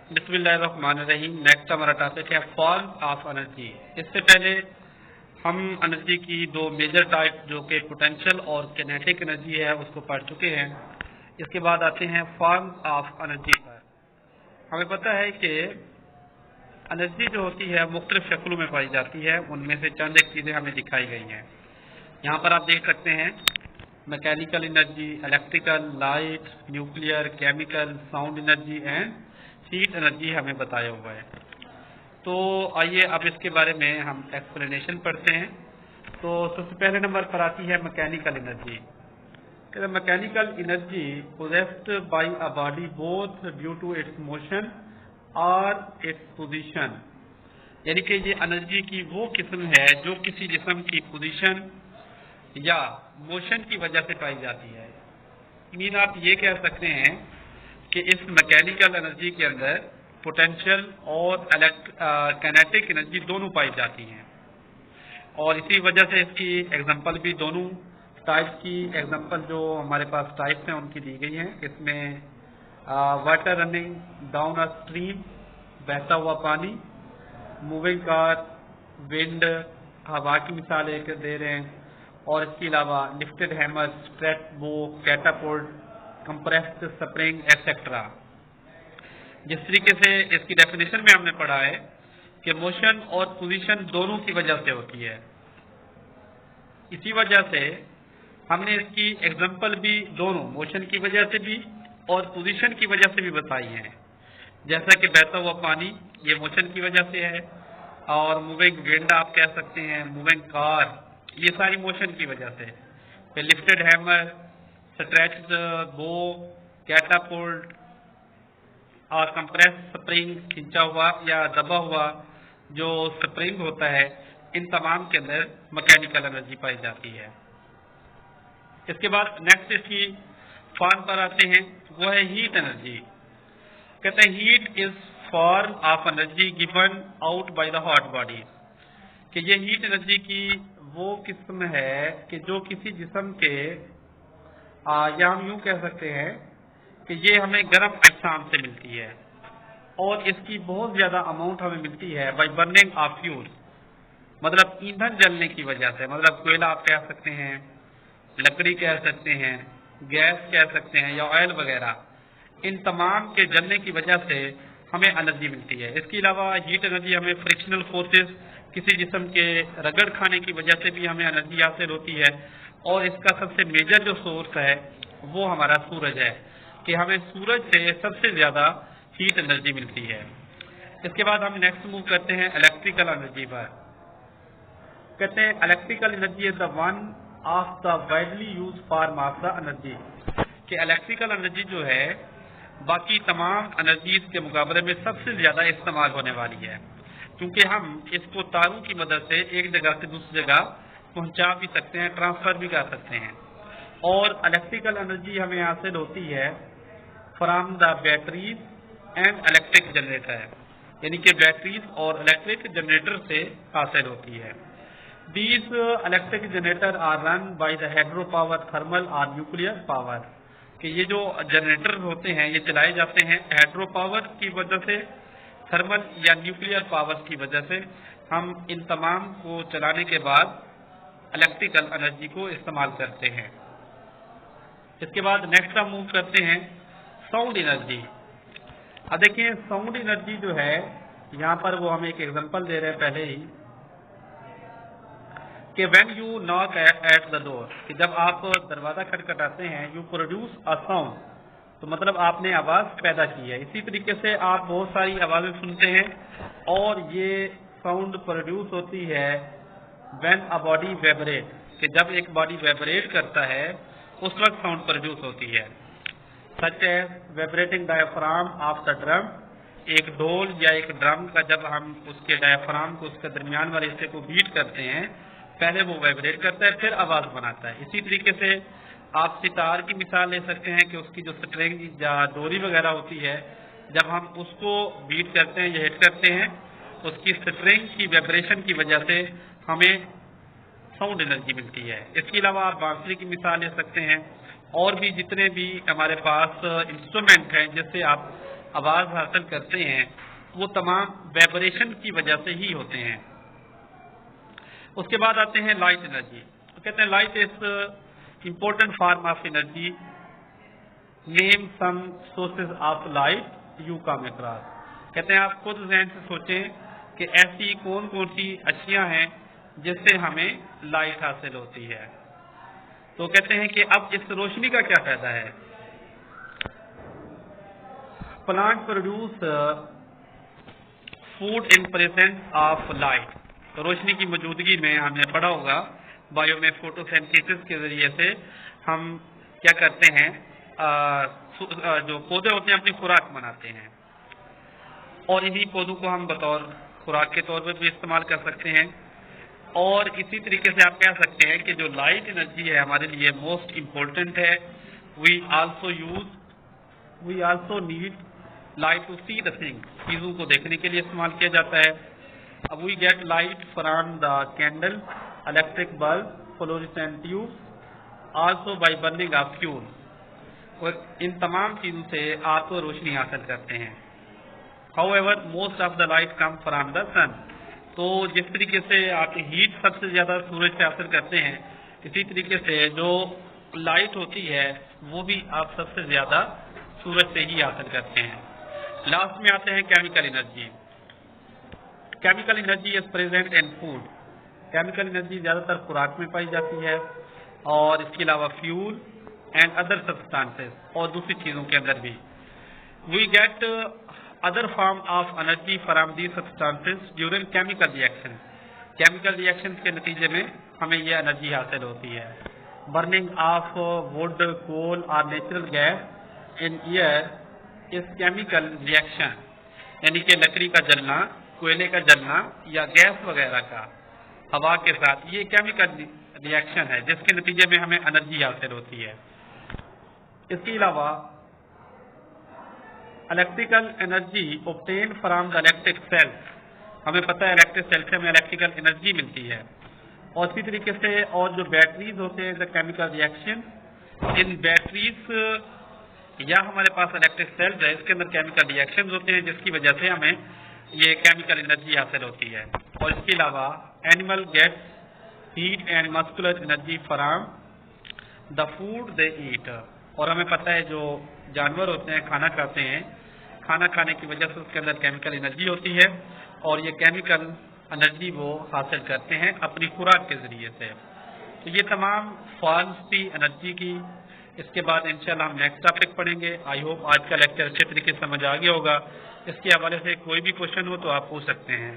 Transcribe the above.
बिस्मिल्लाहिर्रहमानिर्रहीम। नेक्स्ट हमारा टॉपिक है फॉर्म ऑफ एनर्जी। इससे पहले हम एनर्जी की दो मेजर टाइप जो कि पोटेंशियल और किनेटिक एनर्जी है उसको पढ़ चुके हैं। इसके बाद आते हैं फॉर्म ऑफ एनर्जी पर। हमें पता है कि एनर्जी जो होती है मुख्तलिफ शक्लों में पाई जाती है। उनमें से चंद एक चीज़ें हमें दिखाई गई हैं। यहाँ पर आप देख सकते हैं mechanical energy, electrical, light, nuclear, chemical, sound energy and heat energy हमें बताया हुआ है। तो आइए अब इसके बारे में हम एक्सप्लेनेशन पढ़ते हैं। तो सबसे पहले नंबर पर आती है mechanical energy. Mechanical energy possessed by a body both due to its motion और इट्स पोजीशन, यानी कि ये एनर्जी की वो किस्म है जो किसी जिस्म की पोजीशन या मोशन की वजह से पाई जाती है। मीन आप ये कह सकते हैं कि इस मैकेनिकल एनर्जी के अंदर पोटेंशियल और काइनेटिक एनर्जी दोनों पाई जाती हैं और इसी वजह से इसकी एग्जांपल भी दोनों टाइप की एग्जांपल जो हमारे पास टाइप्स हैं उनकी दी गई हैं। इसमें water running down a stream, बहता हुआ पानी, मूविंग कार, विंड, हवा की मिसाल एक दे रहे हैं, और इसके अलावा लिफ्टेड हैमर, स्ट्रेट बो, कैटापोल्ट, कंप्रेस्ड स्प्रिंग एक्सेट्रा। जिस तरीके से इसकी डेफिनेशन में हमने पढ़ा है कि मोशन और पोजीशन दोनों की वजह से होती है, इसी वजह से हमने इसकी एग्जांपल भी दोनों मोशन की वजह से भी और पोजीशन की वजह से भी बताई है। जैसा कि बहता हुआ पानी ये मोशन की वजह से है, और मूविंग विंड आप कह सकते हैं, मूविंग कार ये सारी मोशन की वजह से। फिर लिफ्टेड हैमर, स्ट्रेच्ड बो, कैटापोल्ट और कंप्रेस स्प्रिंग, खींचा हुआ या दबा हुआ जो स्प्रिंग होता है, इन तमाम के अंदर मैकेनिकल एनर्जी पाई जाती है। इसके बाद नेक्स्ट इसकी फॉर्म पर आते हैं, वो है हीट एनर्जी। कहते हैं heat is form of energy given out by the hot body, कि ये हीट एनर्जी की वो किस्म है कि जो किसी जिस्म के या हम यूं कह सकते हैं कि ये हमें गर्म अजसाम से मिलती है और इसकी बहुत ज्यादा अमाउंट हमें मिलती है बाय बर्निंग ऑफ फ्यूल, मतलब ईंधन जलने की वजह से। मतलब कोयला आप कह सकते हैं, लकड़ी कह सकते हैं, गैस कह सकते हैं या ऑयल वगैरह, इन तमाम के जलने की वजह से हमें एनर्जी मिलती है। इसके अलावा हीट एनर्जी हमें फ्रिक्शनल फोर्सेस, किसी जिस्म के रगड़ खाने की वजह से भी हमें एनर्जी हासिल होती है, और इसका सबसे मेजर जो सोर्स है वो हमारा सूरज है, कि हमें सूरज से सबसे ज्यादा हीट एनर्जी मिलती है। इसके बाद हम नेक्स्ट मूव करते हैं इलेक्ट्रिकल एनर्जी पर। कहते हैं electrical energy is the one of the widely use form of the energy, कि इलेक्ट्रिकल एनर्जी जो है बाकी तमाम एनर्जीज के मुकाबले में सबसे ज्यादा इस्तेमाल होने वाली है, क्योंकि हम इसको तारों की मदद से एक जगह से दूसरी जगह पहुंचा भी सकते हैं, ट्रांसफर भी कर सकते हैं। और इलेक्ट्रिकल एनर्जी हमें हासिल होती है from the batteries and electric generator, यानी कि बैटरीज और इलेक्ट्रिक जनरेटर से हासिल होती है। These electric generator are run by the hydro power, thermal और न्यूक्लियर पावर, कि ये जो जनरेटर होते हैं ये चलाए जाते हैं हाइड्रो पावर की वजह से, थर्मल या न्यूक्लियर पावर की वजह से। हम इन तमाम को चलाने के बाद इलेक्ट्रिकल एनर्जी को इस्तेमाल करते हैं। इसके बाद नेक्स्ट हम मूव करते हैं साउंड एनर्जी। अब देखिए साउंड एनर्जी जो है यहाँ पर वो हम एक एग्जांपल दे रहे हैं पहले ही, कि when you knock at the door, कि जब आप दरवाजा खटखटाते हैं, यू प्रोड्यूस अ साउंड, तो मतलब आपने आवाज पैदा की है। इसी तरीके से आप बहुत सारी आवाजें सुनते हैं और ये साउंड प्रोड्यूस होती है व्हेन अ बॉडी वाइब्रेट, कि जब एक बॉडी वाइब्रेट करता है उस वक्त साउंड प्रोड्यूस होती है। Such as vibrating diaphragm of the drum, एक ढोल या एक ड्रम का जब हम उसके डायफ्राम को, उसके दरमियान वाले हिस्से को बीट करते हैं, पहले वो वाइब्रेट करता है फिर आवाज बनाता है। इसी तरीके से आप सितार की मिसाल ले सकते हैं कि उसकी जो स्ट्रिंग या डोरी वगैरह होती है, जब हम उसको बीट करते हैं या हिट करते हैं, उसकी स्ट्रिंग की वाइब्रेशन की वजह से हमें साउंड एनर्जी मिलती है। इसके अलावा आप बांसुरी की मिसाल ले सकते हैं, और भी जितने भी हमारे पास इंस्ट्रूमेंट हैं जिससे आप आवाज़ हासिल करते हैं वो तमाम वाइब्रेशन की वजह से ही होते हैं। उसके बाद आते हैं लाइट एनर्जी। तो कहते हैं light is important form of energy, name some sources of light you come across. कहते हैं आप खुद ज़हन से सोचें कि ऐसी कौन कौन सी अशियाँ हैं जिससे हमें लाइट हासिल होती है। तो कहते हैं कि अब इस रोशनी का क्या फायदा है। Plant produce food in presence of light. तो रोशनी की मौजूदगी में हमने पढ़ा होगा बायो में फोटोसिंथेसिस के जरिए से हम क्या करते हैं, जो पौधे होते हैं अपनी खुराक बनाते हैं और इन्हीं पौधों को हम बतौर खुराक के तौर पर भी इस्तेमाल कर सकते हैं। और इसी तरीके से आप कह सकते हैं कि जो लाइट एनर्जी है हमारे लिए मोस्ट इम्पोर्टेंट है। We also need light to see the things, चीज़ों को देखने के लिए इस्तेमाल किया जाता है। अब we get light from the candle, electric bulb, fluorescent tube, also by burning of fuel. और इन तमाम चीज़ों से आप रोशनी हासिल करते हैं। However most of the light come from the sun. तो जिस तरीके से आप हीट सबसे ज़्यादा सूरज से हासिल करते हैं, इसी तरीके से जो लाइट होती है वो भी आप सबसे ज़्यादा सूरज से ही हासिल करते हैं। लास्ट में आते हैं chemical energy. Chemical energy is present in food. Chemical energy ज़्यादातर खुराक में पाई जाती है और इसके अलावा फ्यूल एंड अदर सब्सटेंसेस और दूसरी चीज़ों के अंदर भी। We get other form of energy from the substances during chemical reaction. Chemical reaction के नतीजे में हमें यह एनर्जी हासिल होती है। बर्निंग ऑफ वुड, कोल और नेचुरल गैस इन एयर इस केमिकल रिएक्शन, यानी कि लकड़ी का जलना, कोयले का जलना या गैस वगैरह का हवा के साथ, ये केमिकल रिएक्शन है जिसके नतीजे में हमें एनर्जी हासिल होती है। इसके अलावा electrical energy obtain from the electric sales. हमें पता है इलेक्ट्रिक सेल से हमें इलेक्ट्रिकल एनर्जी मिलती है। और इसी तरीके से और जो बैटरीज होते हैं the chemical reaction in batteries या हमारे पास इलेक्ट्रिक सेल्स है, इसके अंदर केमिकल रिएक्शंस होते हैं जिसकी वजह से हमें ये केमिकल एनर्जी हासिल होती है। और इसके अलावा animal gets heat and muscular energy from the food they eat. और हमें पता है जो जानवर होते हैं खाना खाते हैं, खाना खाने की वजह से उसके अंदर केमिकल एनर्जी होती है और ये केमिकल एनर्जी वो हासिल करते हैं अपनी खुराक के जरिए से। तो ये तमाम फॉर्म्स थी एनर्जी की। इसके बाद इंशाल्लाह हम नेक्स्ट टॉपिक पढ़ेंगे। आई होप आज का लेक्चर अच्छे तरीके से समझ आ गया होगा। इसके हवाले से कोई भी क्वेश्चन हो तो आप पूछ सकते हैं।